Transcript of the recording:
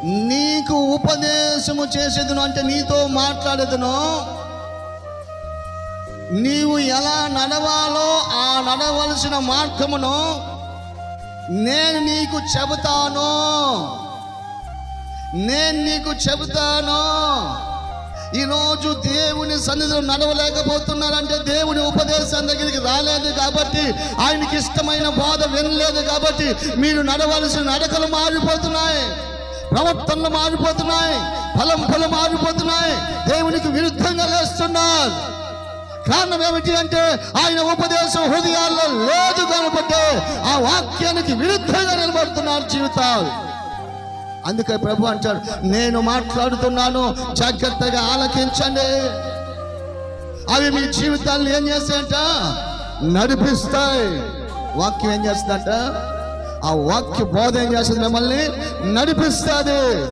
నీకు ఉపదేశము చేసేదను అంటే నీతో మాట్లాడేదను, నీవు ఎలా నడవాలో ఆ నడవలసిన మార్గమును నేను నీకు చెబుతాను. ఈరోజు దేవుని సన్నిధిలో నడవలేకపోతున్నారంటే దేవుని ఉపదేశం దగ్గరికి రాలేదు కాబట్టి, ఆయనకి ఇష్టమైన బోధ వినలేదు కాబట్టి మీరు నడవలసిన నడకలు మారిపోతున్నాయి, ప్రవర్తనలు మారిపోతున్నాయి, ఫలం మారిపోతున్నాయి, దేవునికి విరుద్ధంగా లేస్తున్నారు. కారణం ఏమిటి అంటే ఆయన ఉపదేశం హృదయాల్లో లేదు కాబట్టి ఆ వాక్యానికి విరుద్ధంగా నిలబడుతున్నారు జీవితాలు. అందుకే ప్రభు అంటాడు, నేను మాట్లాడుతున్నాను, జాగ్రత్తగా ఆలకించండి. అవి మీ జీవితాలను ఏం చేస్తాయంట? నడిపిస్తాయి. వాక్యం ఏం చేస్తుందంట? ఆ వాక్య బోధ ఏం చేస్తుంది? మిమ్మల్ని నడిపిస్తుంది.